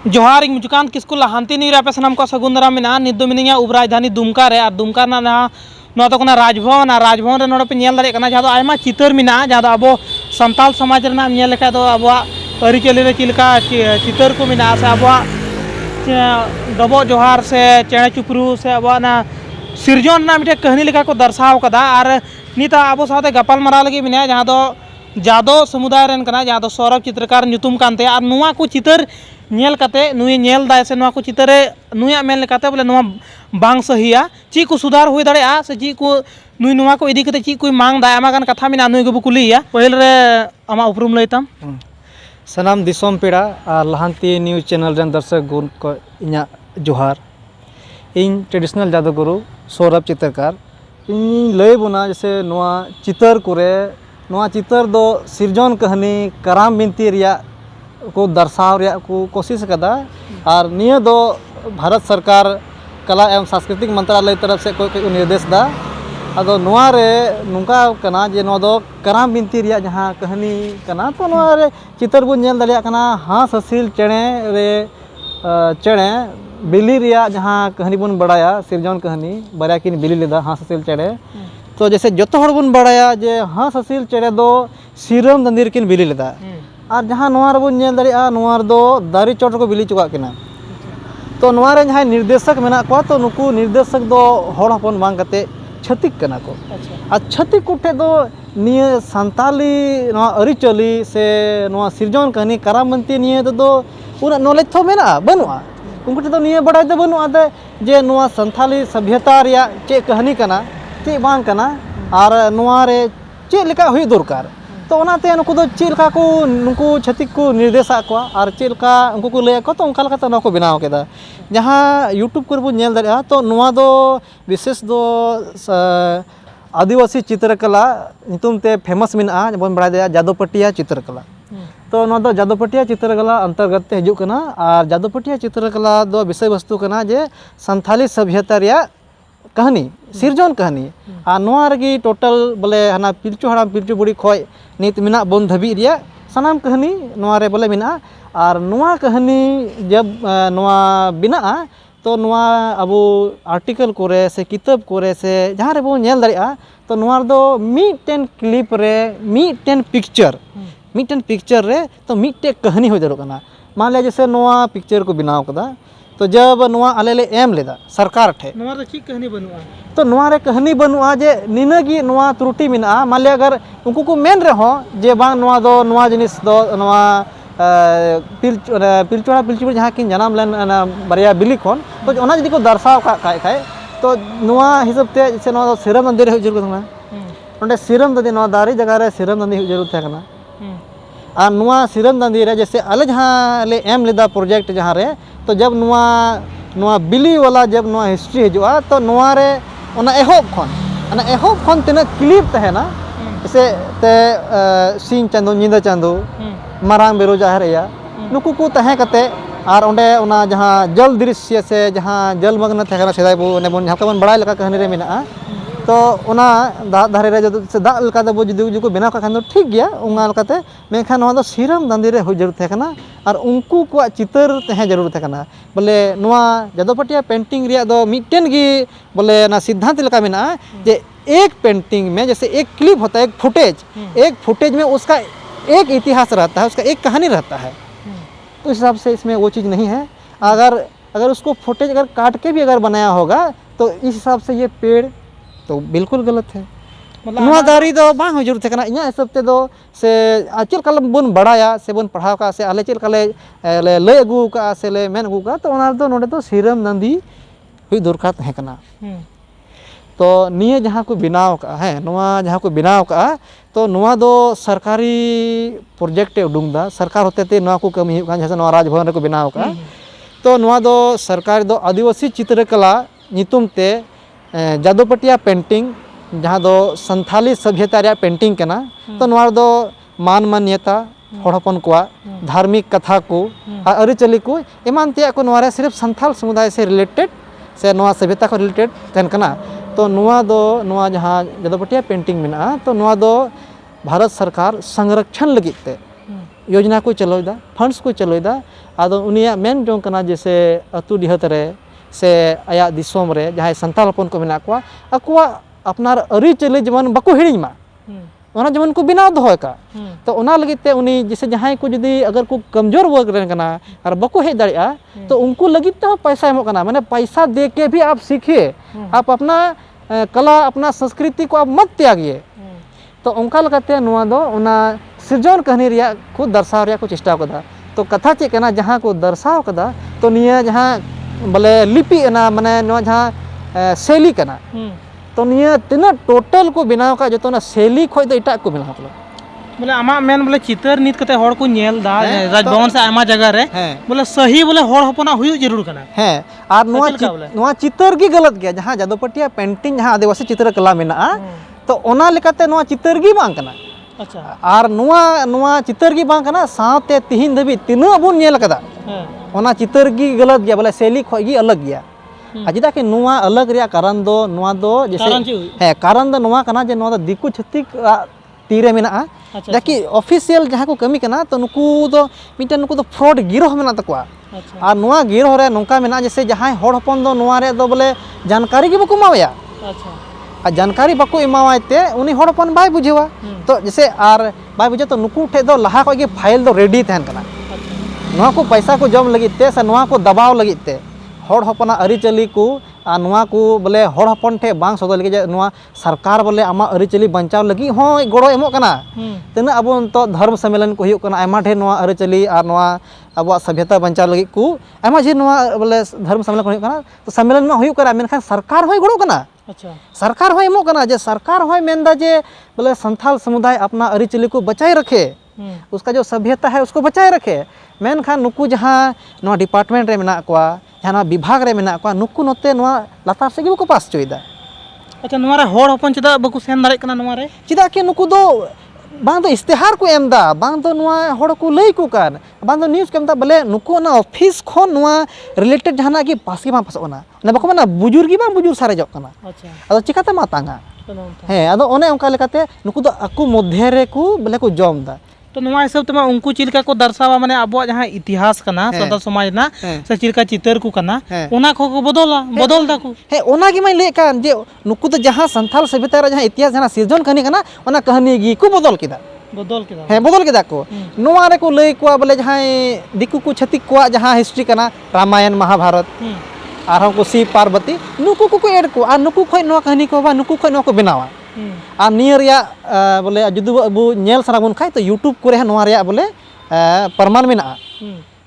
जोहार मुचुकान किसको लहांती नहीं पे सामान को सगुन दाराम में नित दो मिनिया उप राजधानी दुमका रे दुमका राजभवन राजभवन रे पे नेल दाड़े जहाँ आयमा चितर में जहाँ अब सान्ताल समाज रेना नेल लेखा दो अब आरिचाली रे चिलका चितर को मिना से अब डबो जोहार से चेणे चुपरू से अब सिरजन मिटे कहानी लेखा को दर्शाव कदा और नित अब साथे गपाल मारा लगे मिना जहाँ दो जादव समुदाय रेन कना जहाँ दो सौरभ चित्रकार नुतुम कानते और नुआ को चितर नेल कते नुई नेल दाय से नुआ को चितरे नुया मेन लेकाते बोले नुआ बांग सहिया ची को सुधार हुई दाड़े से ची को नुई नुआ को इदी कते ची कोई मांग दाय आमा गान कथा मिना नुई को बुकुलिया पहिल रे आमा उपरुम लैताम सनाम दिसोम पेड़ा और लहांती न्यूज़ चैनल रेन दर्शक गुण को इना जोहार इन ट्रेडिशनल जादूगुरु सौरभ चित्रकार इन लय बोना जैसे नुआ चितर कोरे नुआ चितर दो सिरजन कहानी कराम बिनती रिया को दर्शाव रिया को कोशिश कदा और निया दो भारत सरकार कला एवं सांस्कृतिक मंत्रालय तरफ से कोई निर्देश दा अदो नुआ रे नुका कना जे नो दो कराम बिनती रिया जहाँ कहानी कना तो नुआ रे चितर बो नेल दाड़िया कना हाँस हसील चेणे रे चेणे बिली रिया जहाँ कहानी बन बड़ाया सिरजन कहानी बारिया किन बिली लेदा हाँस हसील चेणे तो जैसे जोतो हड़ बन बड़ाया जे हाँस हसील चेणे दो सिरम दंदिर किन बिली लेदा और जहाँ नोआर बन नेल दाड़िया नोआर दो दारी चोट को बिली चुका किना तो नोआर रे जहाँ निर्देशक मेना को तो नुकु निर्देशक दो हड़ हपन बांग कते छतिक कना को आ छतिक कुठे दो निये संताली नोआ अरिचली से नोआ सिरजन कहानी करामबंती निये दो उना नॉलेज थो मेना बनुआ उनके तो निये बड़ाई दो बनुआ दे जे नोआ संताली सभ्यता रिया चे कहानी कना चे बांग कना और नोआ रे चे लेका हुई दरकार तो उनाते नुकु दो चिलका को नुकु छतिक को निर्देशा को और चिलका उनको को लय को तो उनका लका तो बनाव केदा जहाँ यूट्यूब को नेल दाड़िया तो नुआ दो विशेष दो आदिवासी चित्रकला नितुम ते फेमस मिना बन बड़ा दे जादोपटिया चित्रकला तो नुआ दो जादोपटिया चित्रकला अंतर्गत ते हिजुक कना और जादोपटिया चित्रकला दो विषय वस्तु कना जे संथाली सभ्यता रिया कहानी सिरजन कहानी और नुआ रगी टोटल बोले हना पिलचु हड़ाम पिलचु बुड़ी खोय नित मिना बन धबी रिया सनाम कहानी नुआ रे बोले मिना और नुआ कहानी जब नुआ बिना तो नुआ अब आर्टिकल कोरे से किताब कोरे से जहाँ रे बो नेल दाड़िया तो नुआ दो मिटेन क्लिप रे मिटेन पिक्चर रे तो मिटे कहानी हो जरूर कना मान लिया जैसे नुआ पिक्चर को बनाव कदा तो जब नुआ आले ले एम लेदा सरकार ठे नुआ रे ठीक कहानी बनुआ तो नुआ रे कहानी बनुआ जे निनागी नुआ त्रुटि मिना मान लिया अगर उनको को मेन रहो जे बांग नुआ दो नुआ जिनिस दो नुआ पिलचुड़ा पिलचुड़ी जहाँ किन जनाम लेन बारिया बिली खन तो ओना जदि को दर्शाव का खाए तो नुआ हिसाब ते जैसे नुआ सिरम दंदी रे जरूर कना ओंडे सिरम दंदी नुआ दारी जगह रे सिरम दंदी जरूर थे कना और नुआ सिरम दंदी रे जैसे अले जहाँ ले एम लेदा प्रोजेक्ट जहाँ रे तो जब नुआ बिली वाला जब नुआ हिस्ट्री हजुआ तो नुआ रे ओना एहोब खन तिना क्लिप तहना जैसे ते सिंह चांदो निंदा चांदो मारांग बेरो जाहर या नुकु को तहे कते और ओंडे ओना जहाँ जल दृश्य से जहाँ जल मग्न थेकना सेदाय बो ने बन जहाँ बन बड़ाई लका कहानी रे मेना तो ओना दा धारे रे जद से दा लका दो जुदी को बेना का खान ठीक गया उंगा लकाते मेखा नोआ दो सिरम दंदी रे हो जरूर थेकना और उनको को चितर तहे जरूर थेकना बोले नोआ जादोपटिया पेंटिंग रिया दो मिटेन गी बोले ना सिद्धांत लका मेना जे एक पेंटिंग में जैसे एक क्लिप होता है एक फुटेज में उसका एक इतिहास रहता है उसका एक कहानी रहता है तो इस हिसाब से इसमें वो चीज़ नहीं है अगर उसको फुटेज अगर काट के भी अगर बनाया होगा तो इस हिसाब से ये पेड़ तो बिल्कुल गलत है नुआ दारी दो बांग हो जरूरत है इना हिसाब ते दो से चल कल बन बड़ाया से बन पढ़ाव का से आले चल कले लय अगू का से ले मेन अगू का तो ओना दो नोडे तो सिरम दंदी हुई दरकार तहे कना तो निये जहाँ को बनाव का है नुआ जहाँ को बनाव का तो नुआ दो सरकारी प्रोजेक्ट उडुंग दा सरकार होते ते नुआ को कमी हुआ जैसे नुआ राजभवन रे को बनाव का तो नुआ दो सरकार दो आदिवासी चित्रकला नितुम ते जादोपटिया पेंटिंग जहाँ दो संथाली सभ्यता रे पेंटिंग कना तो नुआ दो मान मान्यता हड़पन को धार्मिक कथा को अरिचली को ईमान ते को नुआ रे सिर्फ संथाल समुदाय से रिलेटेड से नुआ सभ्यता को रिलेटेड तहन कना तो नुआ जहाँ जादोपटिया पेंटिंग में तो नुआ दो भारत सरकार संरक्षण लगी ते योजना को चलोदा फंड्स को चलोदा आदो उनिया मेन जों कना जैसे अतु डिहत रे से आया दिसोम रे जहां संताल हपन को मेना को अकुआ अपनार अरी चले जमन बको हिड़ी मा ओना जमन को बिना दोय का तो ओना लगिते उनी जैसे जहां को जदी अगर को कमजोर वर्ग रेन कना और बको हे दरिया तो उनको लगिते पैसा एमो कना माने पैसा दे के भी आप सीखिए आप अपना कला अपना संस्कृति को आप मत त्यागिए तो उनका लगाते नुआ दो ओना सृजन कहानी रिया को दर्शाव रिया को चेष्टा कदा तो कथा चे कना जहां को दर्शाव कदा तो निया जहां बोले लिपि ना माने नुआ जहां शैली कना तो निया तिना टोटल को बनाव का जतो ना शैली खोय दो इटा को बनाव कला बोले आमा मेन बोले चितर नित कते हड़ को नेल दा राजभवन से आमा जगह रे बोले सही बोले हड़ हपना हुई जरूर कना है और नुआ चितर की गलत गया जहां जादवपटिया पेंटिंग जहां आदिवासी चित्र कला मेना तो ओना लेकाते नुआ चितर की बांग कना अच्छा और नुआ चितर की बांग कना साथे तिहिन धबी तिना बुन नेल कदा ओना चितर की गलत गया बोले शैली खोय की अलग गया अजिदा कि नुआ अलग रिया कारण दो जैसे कारण दो नुआ कना जे नुआ दो दिकु छतिक तीरे मेना जाकि ऑफिशियल जहां को कमी कना तो नुकु दो मिटन नुकु दो फ्रॉड गिरोह मेना तकवा और नुआ गिरोह रे नोंका मेना जैसे जहां हड़ हपन दो नुआ रे दो बोले जानकारी की बको मावया अच्छा और जानकारी बको इमावाते उनी हड़ हपन बाय बुझेवा तो जैसे आर बाय बुझे तो नुकु ठे दो लहा को फाइल दो रेडी तहन कना नुआ को पैसा को जम लगिते से नुआ को दबाव लगिते हड़ हपना अरिचली को आ नुआ को बोले हड़ हपन ठे बांग सदो लगी जे नुआ सरकार बोले आमा अरिचली बंचाव लगी हो गड़ो एमो कना तना अब तो धर्म सम्मेलन को हुयुक कना आमा ठे नुआ अरिचली और नुआ अब सभ्यता बंचाव लगी को आमा जे नुआ बोले धर्म सम्मेलन को हुयुक कना तो सम्मेलन में हुयुक करा मेनखान सरकार होय गड़ो कना अच्छा सरकार होय एमो कना जे सरकार होय मेनदा जे बोले संथाल समुदाय अपना अरिचली को बचाए रखे उसका जो सभ्यता है उसको बचाए रखे मेनखान नुकु जहां नुआ डिपार्टमेंट रे मेना कोआ जहां विभाग रे मेना कोआ नुकु नोते नुआ लातार से को पास चोइदा अच्छा नुआ रे हड़ हपन चदा बको सेन दारे कना नुआ रे चिदा के नुकु दो बांग दो इस्तेहार को एमदा बांग दो नुआ हड़ को लई को कान बांग दो न्यूज़ के एमदा बोले नुकु ना ऑफिस खन नुआ रिलेटेड जहाना की पास के बा पासोना ना बको ना बुजुर्गी बा बुजुर्ग सारे जक कना अच्छा अदो चिकाते मातांगा हे अदो ओने ओंका लेकाते नुकु दो अकु मध्य रे को बोले को जमदा तो नुआ हिसाब तमा उनको चिलका को दर्शावा माने अबो जहां इतिहास कना सानताल समाज ना से चिलका चितर को कना ओना को बदल दा को हे ओना की मैं ले कान जे नुकु तो जहां संथाल सभ्यता रे जहां इतिहास जहां सृजन कहानी कना ओना कहानी गी को बदल केदा हे बदल केदा को नुआ रे को लई को बोले जहां दिकु को छतिक को जहां हिस्ट्री कना रामायण महाभारत आरो को शिव पार्वती नुकु को एड को आ नुकु खय नुआ कहानी को बा नुकु खय नुआ को बनावा आ नियर या बोले जुदु अबु नेल सारा बन खाय तो यूट्यूब को रे नुआ रे बोले प्रमाण मेना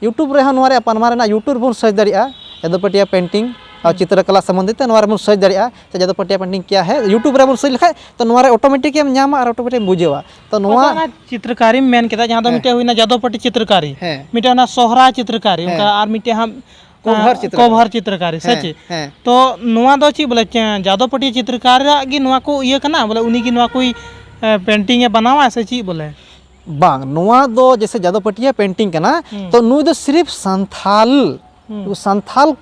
यूट्यूब रे नुआ रे प्रमाण ना यूट्यूब बन सर्च दरिया जादवपटिया पेंटिंग और चित्रकला संबंधित नुआ रे बन सर्च दरिया से जादवपटिया पेंटिंग क्या है यूट्यूब रे बन सर्च लिखाय तो नुआ रे ऑटोमेटिक हम नामा और ऑटोमेटिक बुझेवा तो नुआ चित्रकारी मेन केदा जहां दो मिटे हुइना जादवपटि चित्रकारी मिटे ना सोहरा चित्रकारी उनका और मिटे हम कोभर चित्रकारी सच तो नुआ दो ची बोले जादवपटिया चित्रकार गी नुआ को ये कना बोले उनी की नुआ कोई पेंटिंग है बनावा ऐसे ची बोले बांग नुआ दो जैसे जादवपटिया पेंटिंग कना तो नुई दो सिर्फ संथाल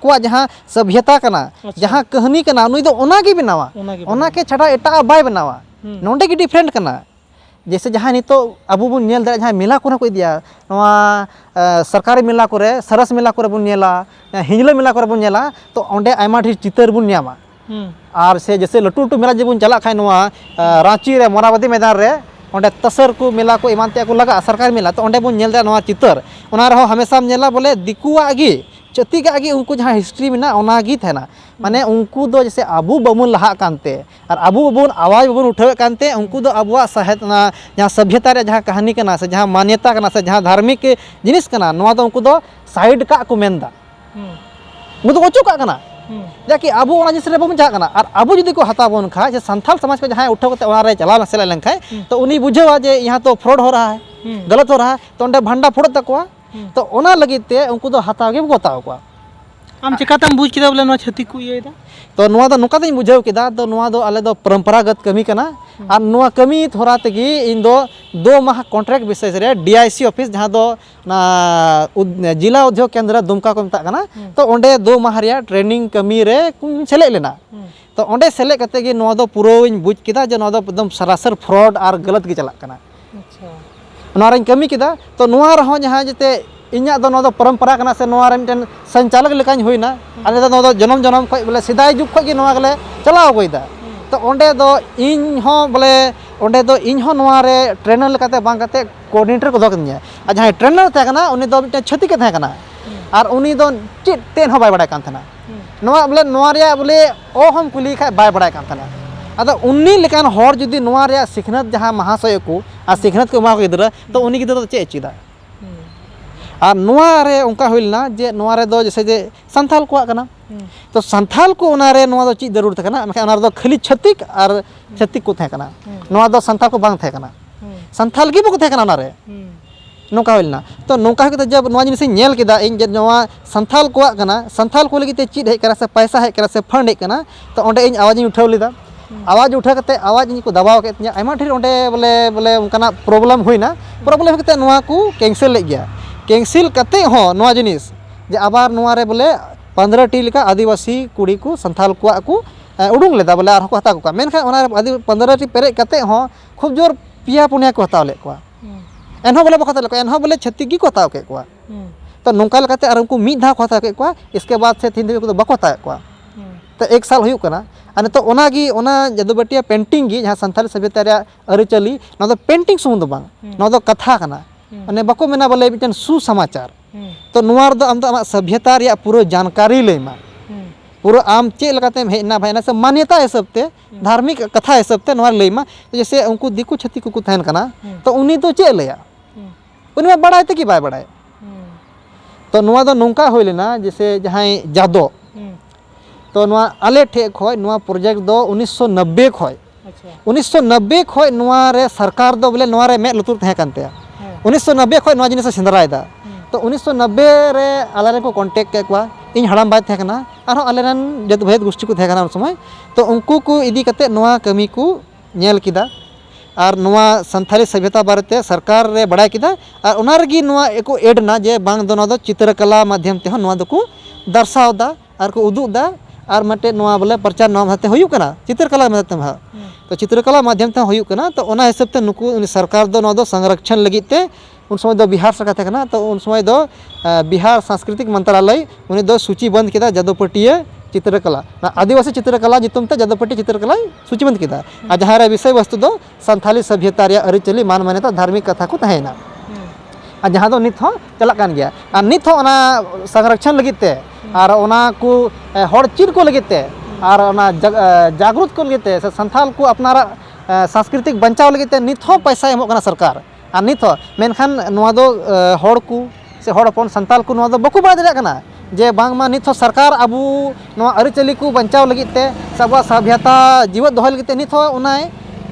को जहां सभ्यता कना जहां कहानी कना नुई दो ओना गी बनावा ओना के छड़ा एटा बाय बनावा नोंडे की डिफरेंट कना जैसे जहां नितो अबु बुन नेल दरे जहां मेला को इदिया नवा सरकारी मेला को सरस मेला को बुन नेला हिंजला मेला को बुन नेला तो ओंडे आयमा ढेर चितर बुन न्यामा और से जैसे लटू लटू मेला जेबुन चला खाय नवा रांची रे मोराबादी मैदान रे ओंडे तसर को मेला को इमानते को लगा सरकारी मेला तो ओंडे बुन नेल दा नवा चितर ओना रे हमेशा नेला बोले दिकुआ गी चतिक आगे उनको जहाँ हिस्ट्री में ना ओनागी थे ना माने उनको दो जैसे अबू बबुन लहा कानते और अबू बबुन आवाज बबुन उठावे कानते उनको दो अबुआ साहित्य ना जहाँ सभ्यता रे जहाँ कहानी कना से जहाँ मान्यता कना से जहाँ धार्मिक जिनिस कना नवा दो उनको दो साइड का को मेनदा वो तो ओचो का कना जाकि अबू ओना जिस रे बबुन जा कना और अबू जदी को हता बोन खा जे संथाल समाज को जहाँ उठाव कते ओना रे चला नसेला लन खाय तो उनी बुझेवा जे यहाँ तो फ्रॉड हो रहा है गलत हो रहा है तो ओंडे भंडा फोड़ तकवा तो ओना लगते उनको तो हतागे बताओ को आम चिकातम बुझ किदा बोले नो छति को ये तो नुआ दो नुका दिन बुझाव किदा तो नुआ दो आले दो परंपरागत कमी कना और नुआ कमी थोड़ा तगी इन दो माह कॉन्ट्रैक्ट विशेष रे डीआईसी ऑफिस जहां दो ना जिला उद्योग केंद्र दुमका को मता कना तो ओंडे 2 माह रिया ट्रेनिंग कमी रे सेले लेना तो ओंडे सेले कते गे नुआ दो पुरो बुझ किदा जे नुआ दो एकदम सरासर फ्रॉड और गलत गे चला कना अच्छा नोवारिं कमी किदा तो नोवा रहो जहाँ जते इन्या दो नोदो परंपरा कना से नोवा रे मिटन संचालक लेकाኝ होइना आले दो नोदो जनम जनम खय बोले सिदाय जुग खय गे नोवा गले चलाव गइदा तो ओंडे दो इन हो बोले ओंडे दो इन हो नोवा रे ट्रेनर लेकाते बांग काते कोऑर्डिनेटर को दो कन्या आ जहाँ ट्रेनर थे कना उनी दो मिटन छति के थे कना और उनी दो चित तेन हो बाय बडाय कान थना नोवा बोले नोवा रे बोले ओ हम कुली खाय बाय बडाय कान थना अदा उन्नी लेकान हर जुदी नोवा रे सिखनत जहाँ महाशय को आ सिखनत को मा को गिदरा तो उनी गिदरा तो चे चिदा और नोवा रे उनका होइलना जे नोवा रे दो जैसे जे संथाल को कना तो संथाल को उना रे नोवा दो चीज जरूर थे कना उना दो खाली छतिक और छतिक को थे कना नोवा दो संथाल को बांग थे कना संथाल गी बको थे कना उना रे नोका होइलना तो नोका के जब नोवा जिनिस नेल केदा इन जे नोवा संथाल को कना संथाल को लगी ते चीज हे करा से पैसा हे करा से फंड हे कना तो ओंडे इन आवाज उठाव लेदा आवाज उठा करते आवाज को दबाव के आयमा ढेर ओंडे बोले बोले उनका प्रॉब्लम हुईना प्रॉब्लम करते नोवा को कैंसिल ले गया कैंसिल करते हो नोवा जिनिस जे आबार नोवा रे बोले 15 टी लेका आदिवासी कुड़ी को संथाल को उडुंग लेदा बोले आर को हता को मेनखा ओना 15 टी पेरे करते हो खूब जोर पिया पुनिया को हताव ले को एनहो बोले बखता ले एनहो बोले छत्तीगी को हताव के को तो नोंका लेकाते आर उनको मिद धा को हताव के को इसके बाद से तीन दिन को बको हताव को तो एक साल हुई कना अने तो ओनागी ओना जदुबटिया पेंटिंग गी जहाँ संथाली सभ्यता रे अरिचली ना दो पेंटिंग सुमुंग दो बांग ना दो कथा कना अने बको मेना बोले मिटन सुसमाचार तो नुआर दो आम दो आमा सभ्यता रे पूरा जानकारी लेमा पूरा आम चे लगाते हेना भाई ना से मान्यता हिसाब ते धार्मिक कथा हिसाब ते नुआर लेमा तो जैसे उनको दिकु छति को थान कना तो उनी तो चे लेया उनी में बड़ाई ते की बाय बड़ाई तो नुआ दो नोंका होय लेना जैसे जहाँ जादो तो नुआ आले ठे खय नुआ प्रोजेक्ट दो 1990 खय 1990 खय नुआ रे सरकार दो बोले नुआ रे मे लुतुर थे कानते 1990 खय नुआ जिनिस सेंद्रायदा तो 1990 रे आले को कांटेक्ट के को इन हड़ाम बाय थे कना आरो आलेरन जत भेद गोष्ठी को थे कना उन समय तो उनको को इदी कते नुआ कमी को नेल किदा और नुआ संथाली सभ्यता बारेते सरकार रे बड़ाय किदा और उना रेगी नुआ एको एड ना जे बांग दो दो चित्रकला माध्यम ते नुआ दो को दर्शावदा और को उदुदा और मटे नोआ बोले प्रचार नोआ माध्यम होयु कना चित्रकला माध्यम तो चित्रकला माध्यम ते होयु कना तो ओना हिसाब ते नुकु सरकार दो नोआ दो संरक्षण लगित ते उन समय दो बिहार सरकार थे कना तो उन समय दो बिहार सांस्कृतिक मंत्रालय उनी दो सूची बंद किदा जदोपटिया चित्रकला आदिवासी चित्रकला जितुम ते जदोपटी चित्रकला सूची बंद किदा आ जहाँ रे विषय वस्तु दो संथाली सभ्यता रे अरिचली मान मान्यता धार्मिक कथा को तहेना आ जहाँ दो नित हो चला कान गया आ नित हो ओना संरक्षण लगित ते और ओना को हर चीज को लगते और ओना जागरूक को लगते से संथाल को अपना सांस्कृतिक बचाव लगते नित हो पैसा एमो कना सरकार और नित हो मेनखान नोआ दो हर को से हर अपन संथाल को नोआ दो बको बड़ा दरिया कना जे बांग मा नित हो सरकार अबू नोआ अरिचली को बचाव लगते सब सभ्यता जीवत दोहल लगते नित हो ओना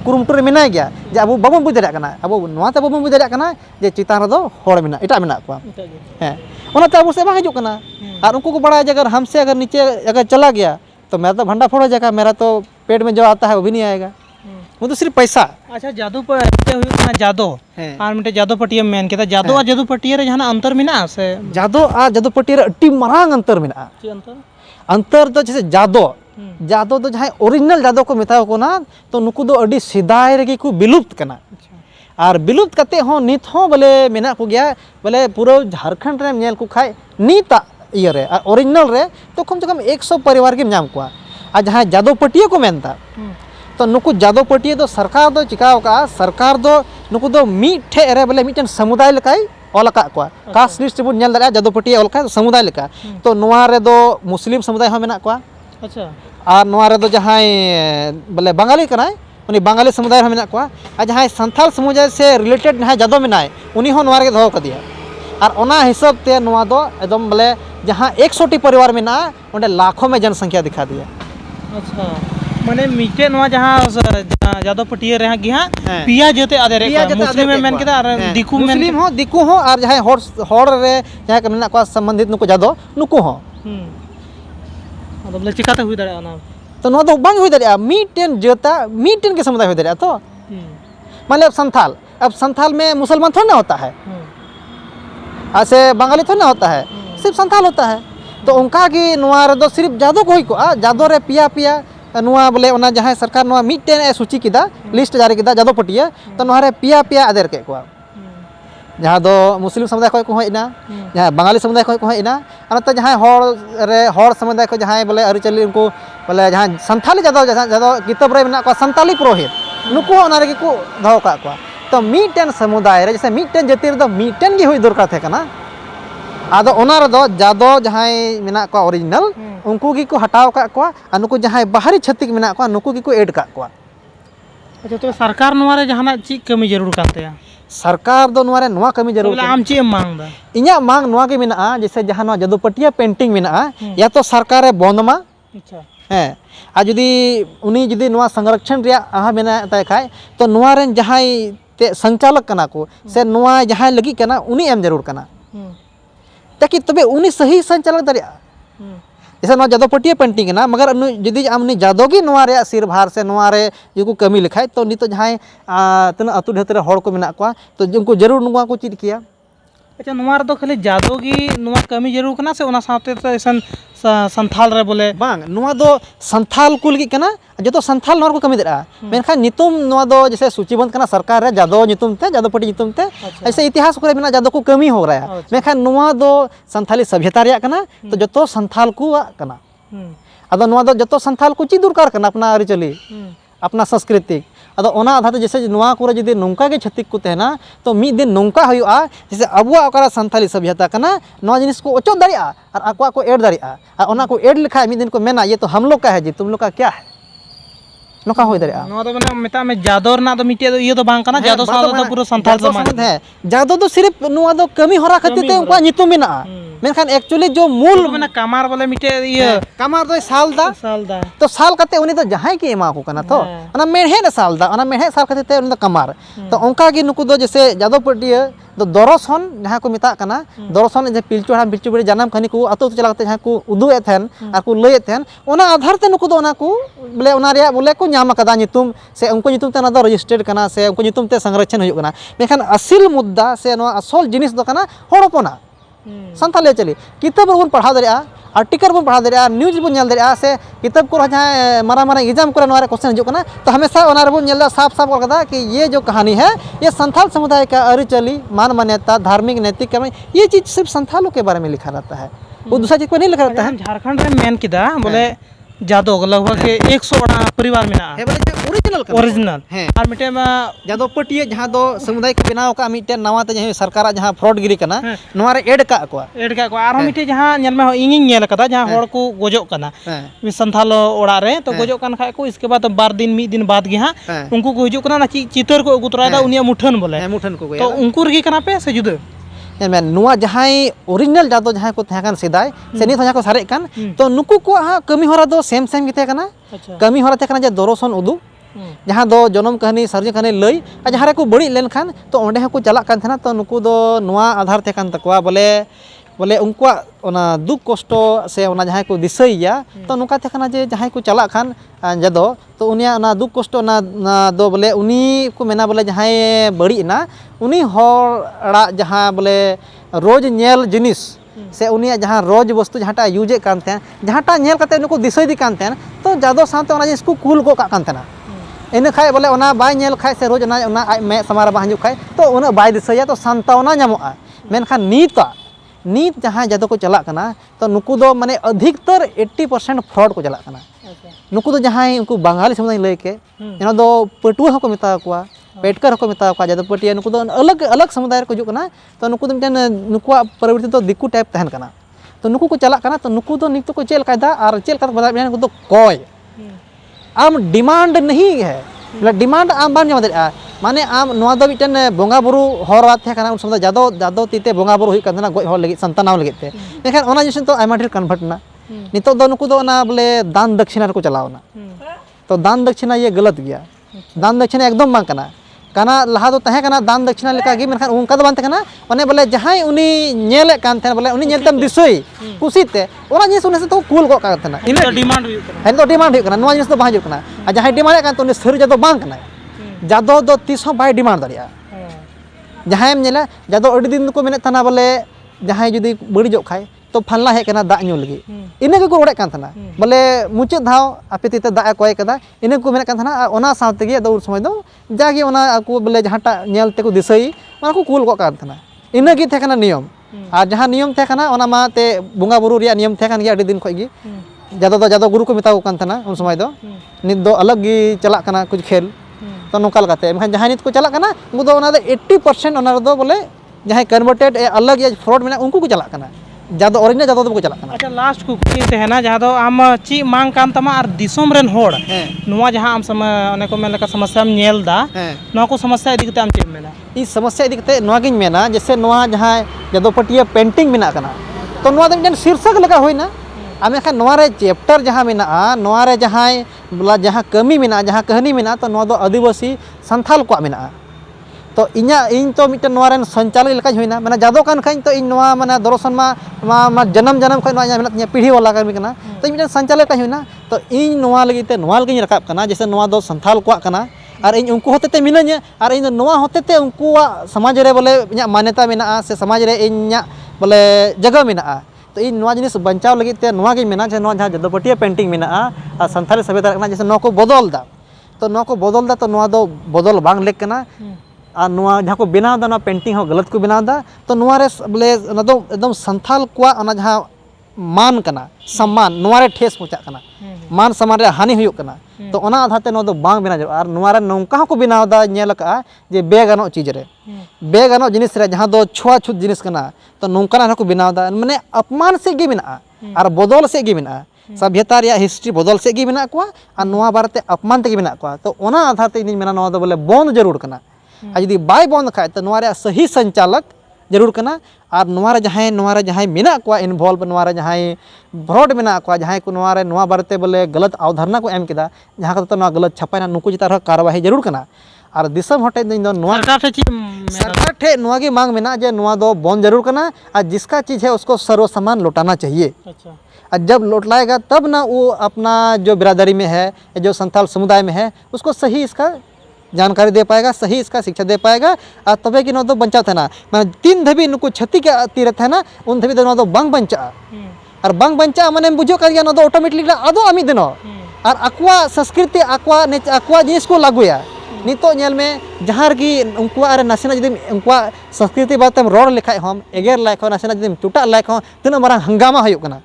कुरुमुटु रे मेना गया जे अब बाबो बुझ दरिया कना अब नोआ ते बाबो बुझ दरिया कना जे चितान दो हर मेना एटा मेना को हैं ओनाते अब से बा हिजुक कना और उनको को बड़ा अगर हमसे अगर नीचे अगर चला गया तो मेरा तो भंडा फोड़ हो जाएगा मेरा तो पेट में जो आता है वो भी नहीं आएगा वो तो सिर्फ पैसा अच्छा जादू पर हुई जादो और मिटे जादो पटिया मेन केता जादो और जादू पटिया रे जहां अंतर मिना से जादो और जादू पटिया रे अति मारांग अंतर मिना अंतर तो जैसे जादो जादो तो जहां ओरिजिनल जादो को मेता को ना तो नुकु दो अडी सिदाय रे को विलुप्त कना और विलुप्त करते हो नित हो बोले मेना को गया बोले पूरा झारखंड रे नेल को खाय नीता इयर रे ओरिजिनल रे तो कम से कम 100 परिवार के नाम को आ जहां जादो पटिया को मेनता तो नुकु जादो पटिया तो सरकार दो चिकाव का सरकार दो नुकु दो मीठे रे बोले मिटन समुदाय लकाय ओलका को कास्ट लिस्ट बु नेल दरा जादो पटिया ओलका समुदाय लका तो नोआ रे दो मुस्लिम समुदाय हो मेना को अच्छा और नोआ रे दो जहां बोले बंगाली कनाय उनी बंगाली समुदाय मेना को आ जहां संथाल समुदाय से रिलेटेड जहां जादो मेनाय उनी हो नोआ रे दो कदिया और ओना हिसाब ते नोआ दो एकदम बोले जहाँ 100 टी परिवार में ना उन्हें लाखों में जनसंख्या दिखा दिया अच्छा माने मीटे नोआ जहाँ जादो पटिया रे गिहा पिया जते आदरे मुस्लिम में मेन केदा और दिकु में मुस्लिम हो दिकु हो और जहाँ हर रे जहाँ कमना को संबंधित नुको जादो नुको हो अदो बोले चिकाते हुई दरे ना तो नोआ दो बांग हुई दरे मीटेन जता मीटेन के समुदाय हुई दरे तो मतलब अब संथाल में मुसलमान थोड़ा ना होता है ऐसे बंगाली थोड़ा ना होता है सिर्फ संथाल होता है तो उनका की नुआ रे दो सिर्फ जादो को ही को जादो रे पिया पिया नुआ बोले ओना जहां सरकार नुआ मिटन सूची किदा लिस्ट जारी किदा जादो पटिया तो नुआ रे पिया पिया आदेर के को जहाँ दो मुस्लिम समुदाय खय को हेना जहाँ बंगाली समुदाय खय को हेना और जहाँ हर समुदाय को जहाँ बोले आरिचाली उनको बोले जहाँ संथाली जादो किताब रे मेना को संथाली पुरोहित नुकु ओनारे को दहो का को तो मीटेन समुदाय रे जैसे मीटेन जाति रे दो मीटेन गी हुई दरकार थे कना आदो ओनार दो जादो जहाँ मेना को ओरिजिनल उनको की को हटाव का को आ नुकु जहाँ बाहरी छतिक मेना को नुकु की को ऐड का को। अच्छा तो सरकार नोवारे जहाना ची कमी जरूर कानते सरकार दो नोवारे नोवा कमी जरूर आम ची मांग दा इन्या मांग नोवा के मेना जैसे जहाँ नोवा जदुपटिया पेंटिंग मेना या तो सरकार बंदमा अच्छा हैं आ जुदी उनी जुदी नोवा संरक्षण रिया आहा मेना ताय खाय तो नोवा रेन जहाँ ते संचालक कना को से नोवा जहाँ लगी कना उनी एम जरूर कना ताकि तबे उनी सही संचालक दरिया जैसे नोवा जादोपटिया पेंटिंग ना मगर जुदी आमनी जादोगी नोवा रे सिर भार से नोवा रे जो कमी लिखाय तो नितो जहाँ तना अतु ढेतरे हड़ को मेना को तो उनको जरूर नोवा को चीज किया। अच्छा नोवा रे दो खाली जादोगी नोवा कमी जरूर कना से ओना साथे तो ऐसन संथाल रे बोले बांग नोवा दो संथाल को लगी कना जो तो संथाल नोवा को कमी दरा मेनखान नितुम नोवा दो जैसे सूचीबद्ध कना सरकार रे जादो नितुम ते जादोपटी नितुम ते ऐसे इतिहास को मेना जादो को कमी हो रहा है मेनखान नोवा दो संथाली सभ्यता रे कना तो जो तो संथाल को कना अदो नोवा दो जो तो संथाल को ची दूरकार कना अपना आरिचली अपना संस्कृति अदो ओना आधार जैसे नोवा को जदी नोंका के छतिक को तहना तो मिद दिन नोंका हुआ जैसे अबुआ ओकरा संथाली सभ्यता कना नोवा जिनिस को ओचो दारिया और आकवा को ऐड दारिया और ओना को ऐड लिखा मिद दिन को मेना ये तो हम लोग का है जी तुम लोग का क्या है नोका हो दारिया नोवा दो माने मेता में जादो ना तो मिटे ये तो बांग कना जादो साल तो पूरा संथाल समाज है जादो तो सिर्फ नोवा दो कमी होरा खातिर ते उनका नितुम मेना मेनखान एक्चुअली जो मूल मैंने कमार बोले मिटे ये कमार दो साल दा तो साल कते उनी तो जहां के एमा को कना तो ओना मेढ़े साल दा ओना मेढ़े साल कते उनी तो कमार तो ओंका गे नुकु दो जैसे जादोपटिया तो दरसन जहां को मेता कना दरसन जे पिलचु हाम पिलचु बड़ी जानम खानी को अतो चला कते जहां को उदु एथन आ को लय एथन ओना आधार ते नुकु दो ओना को बोले ओना रिया बोले को नाम कदा नितुम से उनको नितुम ते ना दो रजिस्टर्ड कना से उनको नितुम ते संरक्षण हुई कना मेखान असिल मुद्दा से नो असल जिनिस दो कना होड़पना संथाले चली किताब बन पढ़ा दरिया आर्टिकल बन पढ़ा दरिया न्यूज बन नेल दरिया से किताब को जहाँ मारा मारा एग्जाम को क्वेश्चन हजू कना तो हमेशा ओना रे बन नेल साफ साफ कदा कि ये जो कहानी है ये संथाल समुदाय का आरिचली मान मान्यता धार्मिक नैतिक ये चीज़ सिर्फ संथालों के बारे में लिखा रहता है वो दूसरा चीज़ को नहीं लिखा रहता है। झारखंड में मेन किदा बोले जादो लगभग 100 परिवार में ना ओरिजिनल है और मिटे में जादोपटिया जहाँ दो समुदाय को बनाव का मिटे नवा ते जहाँ सरकार जहाँ फ्रॉड गिरी कना नवा रे ऐड का को आर मिटे जहाँ नेल में इंगिंग नेल कदा जहाँ हड़ को गोजो कना संथाल ओड़ा रे तो गोजो कन खाय को इसके बाद 12 दिन मिद दिन बाद गे हां उनको को हिजु कना ना चितर को अगु तरादा उनिया मुठन बोले मुठन को तो उनको रगी कना पे से जुदा नुआ जहाँ ओरिजिनल जादो जहाँ को तहकान सिदाय से नित जहाँ को सारे कान तो नुकु को हाँ कमी होरा दो सेम गिते कना कमी होरा ते कना जे दरसन उदु जहाँ दो जन्म कहानी सार्वजनिक कहानी लई जहाँ रे को बड़ी लेन खान तो ओंडे को चला कान थना तो नुकु दो नुआ आधार ते कान तकवा बोले बोले उनका ओना दुख कष्ट से ओना जहाँ को दिसैया तो नुका ते कना जे जहाँ को चला खान जदो तो उनिया ना दुख कष्ट ना दो बोले उनी को मेना बोले जहाँ बड़ी ना उनी हड़ा जहाँ बोले रोज नेल जिनिस से उनिया जहाँ रोज वस्तु जहाँटा यूजे कान थे जहाँटा नेल कते नुको दिसैदी कान थे तो जादो साथ ओना जिनिस को कुल को कान थे इन खाए बोले ओना बाय नेल खाए से रोज ना मे समारा बा हजू खाए तो उना बाय दिसैया तो सांत्वना नामोगा मेनखान नीत जहाँ जादो को चला कना तो नुकु दो माने अधिकतर 80% फ्रॉड को चला कना नुकु दो जहाँ उनको बंगाली समुदाय लय के इन दो पटुआ को मेता को पेटकर को मेता को जादोपटिया नुकु दो अलग अलग समुदाय को जुकना तो नुकु दो मिटन नुकुआ प्रवृत्ति तो दिक्कु टाइप तहन कना तो नुकु को चला कना तो नुकु दो नित को चेल कायदा और चेल का बता नुकु दो कोय आम डिमांड नहीं है मतलब डिमांड आम बाम जमा दरिया माने आम नोआ दो मिटन बोंगा बुरु हर थे कना उन समय जादो तीते बोंगा बुरु हुई कना गoj हर लगी संतानाव लगी थे लेकिन ओना जिस तो आयमा ढेर कन्वर्ट ना नितो दो नुकु दो ना बोले दान दक्षिणा को चलावना तो दान दक्षिणा ये गलत गया दान दक्षिणा एकदम बांग कना लहा दो तहे कना दान दक्षिणा लेका गे मेनखान उनका दो बांते कना ओने बोले जहां उनी नेले कान थे बोले उनी नेलतम दिसोई कुसीते ओना जिस उने से तो कूल को का तना इन डिमांड हुई कना हेन तो डिमांड हुई कना नोआ जिस तो बाहर जुक कना आ जहां डिमांड कान तो उनी सर जदो बांग कना जादो दो तीस बाय डिमांड दरिया जहां नेला जादो अडी दिन को मेने तना बोले जहां जुदी बड़ी जो खाए तो फलना है कना दा न्यू लगी इने को रोड़े कान थना बोले मुचे धाव आपे तीते दा कोय कदा इने को मेने कान थना ओना सावते गे दो समय दो जागे ओना को बोले जहांटा नेल ते को दिसई ᱚᱱᱟ ᱠᱚ ᱠᱩᱞ ᱜᱚᱜ ᱠᱟᱱ ᱛᱟᱦᱮᱱᱟ ᱤᱱᱟᱹ ᱜᱮ ᱛᱟᱦᱮᱸ ᱠᱟᱱᱟ ᱱᱤᱭᱚᱢ ᱟᱨ ᱡᱟᱦᱟᱸ ᱱᱤᱭᱚᱢ ᱛᱟᱦᱮᱸ ᱠᱟᱱᱟ ᱚᱱᱟ ᱢᱟ ᱛᱮ ᱵᱚᱸᱜᱟ ᱵᱩᱨᱩ ᱨᱮᱭᱟᱜ ᱱᱤᱭᱚᱢ ᱛᱟᱦᱮᱸ ᱠᱟᱱ ᱜᱮᱭᱟ ᱟᱹᱰᱤ ᱫᱤन ᱠᱷᱚᱡ ᱜᱮ ᱡᱟᱫᱚ ᱜᱩᱨᱩ ko ᱢᱮᱛᱟ ᱠᱚ ᱠᱟᱱ ᱛᱟᱦᱮᱱᱟ ᱩᱱ ᱥᱚᱢᱚᱭ ᱫᱚ ᱱᱤᱛ ᱫᱚ ᱟᱞᱟᱜ gi ᱪᱟᱞᱟᱜ ᱠᱟᱱᱟ कुछ खेल तो नौका लगाते हैं जहाँ नित को चलाक ना उनको तो 80% ओना दो बोले जहाँ कन्वर्टेड अलग या फ्रॉड में उनको को चलाक ना ज़्यादा ओरिजिनल ज़्यादा तो चलाक ना अच्छा लास्ट कुकिंग तहना जहाँ दो आम ची मांग कान तमा और दिसोम रेन होड़ नुआ जहाँ आम समय अने को मेन लका समस्या में नेल दा नुआ को समस्या इदी कते आम चेम मेना इस समस्या इदी कते नुआ गिन मेना जैसे नुआ जहाँ जादोपटिया पेंटिंग मेना कना तो नुआ दो जन शीर्षक लगा होइना आमे खान नुआ रे चैप्टर जहाँ मेना नुआ रे जहाँ बोला जहाँ कमी मेना जहाँ कहानी मेना तो नुआ दो आदिवासी संथाल को मेना तो इन्या इन तो मिटन नुआ रेन संचालक लेका होइना माने जादो कान खाइन तो इन नुआ माने दर्शन मा जन्म खय नुआ मेना पीढ़ी वाला कामी कना तो मिटन संचालक का होइना तो इन नुआ लगिते नुआ लगिन रकाब कना जैसे नुआ दो संथाल को कना और इन उनको होते मिना냐 और इन नुआ होते उनको समाज रे बोले इन्या मान्यता मेना से समाज रे इन्या बोले जगह मेना तो इन नुआ जिनिस बचाव लगिते नुआ गे मेना जे नुआ जहाँ जादोपटिया पेंटिंग मेना और संथाली सभ्यता जैसे नुआ को बदल दा तो नुआ को बदल दा तो नुआ दो बदल बांग लेक कना और नुआ जहाँ को बनाव दा नुआ पेंटिंग हो गलत को बनाव दा तो नुआ रे बोले एकदम संथाल को जहाँ मान कना सम्मान नुआ रे ठेस पहुँचा कना मान सम्मान रे हानि हुयुक कना तो ओना आधाते नुआ दो बांग बना और नुआ रे नौका को बनाव दा नेल का जे बेगानो चीज रे बेगानो जिनिस रे जहाँ दो छुआ छूत जिनिस कना तो नौका को बनाव दा माने अपमान से गे मेना और बदल से गे मेना सभ्यता रे हिस्ट्री बदल से गे मेना को और नुआ बारते अपमान ते गे मेना को तो ओना आधाते इन मेना नुआ दो बोले बंद जरूर कना और यदि बाय बंद खाए तो नुआ रे सही संचालक जरूर कना और नुआ रे जहाँ मेना को इन्वॉल्व नुआ रे जहाँ फ्रॉड मेना को जहाँ को नुआ रे नुआ बारते बोले गलत अवधारणा को एम केदा जहाँ को तो नुआ गलत छापायना नुकु चितार कार्रवाई जरूर कना और दिसम हटे नुआ सरकार ठे नुआ गे मांग मेना जे नुआ दो बंद जरूर कना और जिसका चीज़ है उसको सर्वसमान लौटाना चाहिए अच्छा और जब लौटाएगा तब ना वो अपना जो बिरादरी में है जो संथाल समुदाय में है उसको सही इसका जानकारी दे पाएगा सही इसका शिक्षा दे पाएगा और तबे कि नो बंचा था ना मैं 3 धबी नुकु क्षति के तीर था ना उन धबी दो बंग बंचा और बंग बंचा माने बुझो कर गया नो ऑटोमेटिकली आदो आमी दिनो और अक्वा संस्कृति अक्वा जिनिस को लागुया नितो नेल में जहाँ की उनको अरे नासेना जदि उनको संस्कृति बातें रोड लेखाय हम एगेर लायक नासेना जदि टूटा लायक हम तीन मारंग हंगामा हुयुक कना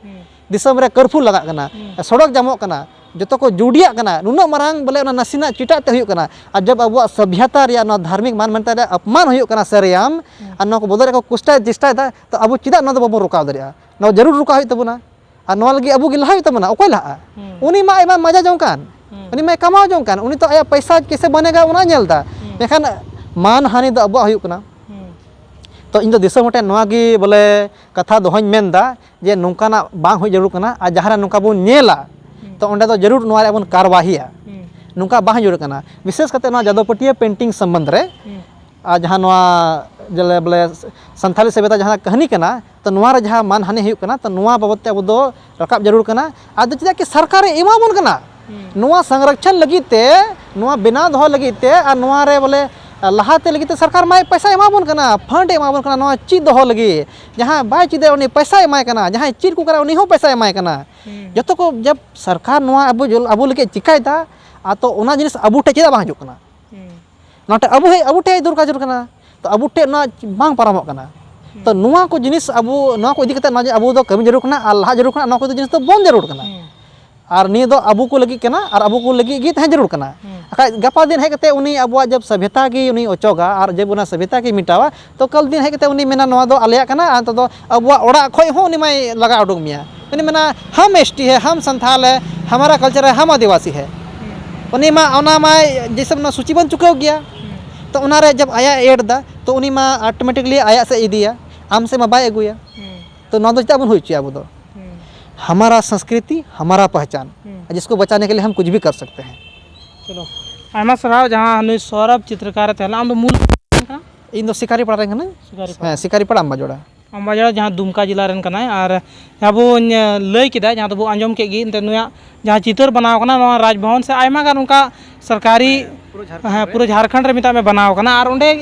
दिसम रे कर्फ्यू लगा कना सड़क जामोक कना जो को जुड़िया कना नुना मारंग बोले नासीना चिटाते हुयुक कना और जब अब सभ्यता रे धार्मिक मान मान्यता रे अपमान हुयुक कना सरेआम और नो को बदल को कुष्टा चेष्टा तो अब चिदा नो बाबो रुकाव दरिया नो जरूर रुका हुयुक तबना और नो लगी अबू गे लहा हुयुक तबना ओकय लहा उनी मा एमा मजा जोंकान उनी मा कमाओ जोंकान उनी तो आया पैसा कैसे बनेगा उना नेलदा लेकिन मान हानि द अब हुयुक कना तो इन दिसम हटे नोआ गी बोले कथा दोहኝ मेनदा जे नोंकाना बांग हो जरूर कना आ जहां नोंका बोन नेला तो ओंडे तो जरूर नोआ रे बोन कारवाहिया नोंका बांग जरूर कना विशेष करते नोआ जादोपटिया पेंटिंग संबंध रे आ जहां नोआ जले बोले संथाली सभ्यता जहां कहानी कना तो नोआ रे जहां मान हानि हुयुक कना तो नोआ बाबते अब दो रकाब जरूर कना आ चिदा कि सरकार एमा बोन कना नोआ संरक्षण लगिते नोआ बिना दो लगिते आ नोआ रे बोले लहाते लगी सरकार माय पैसा एमाबन कना फंड एमाबन कना नोआ चीज दो लगी जहाँ बाय चीदे उनी पैसा एमाय कना जहाँ चीज को करा उनी हो पैसा एमाय कना जतो को जब सरकार नोआ अबो लगे चिकायता आ तो ओना जिनिस अबू टे चेदा बांग हजुक कना नोटे अबू टे दुर काजुर कना तो अबू टे ना बांग पारामक कना तो नोआ को जिनिस अबू नोआ को इदी कते ना अबू दो कमी जरूर कना आ लहा जरूर कना नोआ को जिनिस तो बन जरूर कना और निये दो अबू को लगी कना और अबू को लगी गी तहे जरूर कना अखा गपा दिन है कते उनी अबुआ जब सभ्यता की उनी ओचोगा और जब उना सभ्यता की मिटावा तो कल दिन है कते उनी मेना नोआ दो आलेया कना आ तो अबुआ ओड़ा खोय हो उनी माय लगा उडुक मिया उनी मेना हम एसटी है हम संथाल है हमारा कल्चर है हम आदिवासी है उनी मा ओना माय जैसे ना सूची बन चुका गया तो उना रे जब आया एड दा तो उनी मा ऑटोमेटिकली आया से इदिया आम से मा बाय अगुया तो नोआ दो चिता बन होइची अबु दो हमारा संस्कृति हमारा पहचान जिसको बचाने के लिए हम कुछ भी कर सकते हैं चलो आयमा सराव जहाँ हनु सौरभ चित्रकार तहला आम मूल इन दो शिकारी पड़ा रहे हैं शिकारी पड़ा अम्बाजोड़ा जहाँ दुमका जिला रेन कना और जहाँ बो लय किदा जहाँ तो बो आंजम के गी इंते नुया जहाँ चित्र बनाव कना नोआ राजभवन से आयमा गान उनका सरकारी पूरा झारखंड रे मिता में बनाव कना और उंडे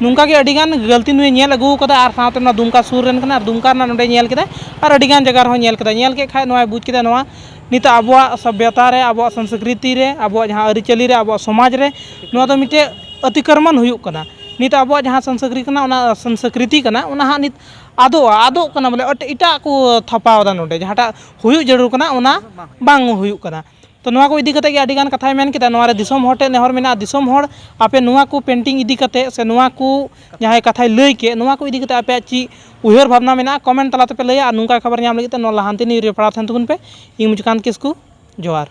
नुंका के अडिगान गलती नुए नेल अगु कदा और साथ ना दुमका सुर रेन कना और दुमका ना नोडे नेल किदा और अडिगान जगह रहो नेल किदा नेल के खाय नोआ बुझ किदा नोआ नित आबुआ सभ्यता रे आबुआ संस्कृति रे आबुआ जहाँ अरिचली रे आबुआ समाज रे नोआ तो मिटे अतिक्रमण हुयुक कना नित अब जहाँ संस्कृति कना उना हाँ नित आदोग कना बोले इटा को थपावदा नोडे जहाँटा हुयु जरूर कना उना बांग हुयु कना। तो नोआ को इदी कते गे आदिगान कथाय मेन किदा नोआ रे दिसोम हॉर टे नेहर मेना दिसोम हॉर आपे नोआ को पेंटिंग इदी कते से नोआ को जहाँ कथाय लई के नोआ को इदी कते आपे ची उहर भावना मेना कमेंट तला पे लैया नुका खबर नाम लगी नो लहांती न्यूज़ रे पड़ा थन तुबन पे इन मुचकांत किसकू जोहार।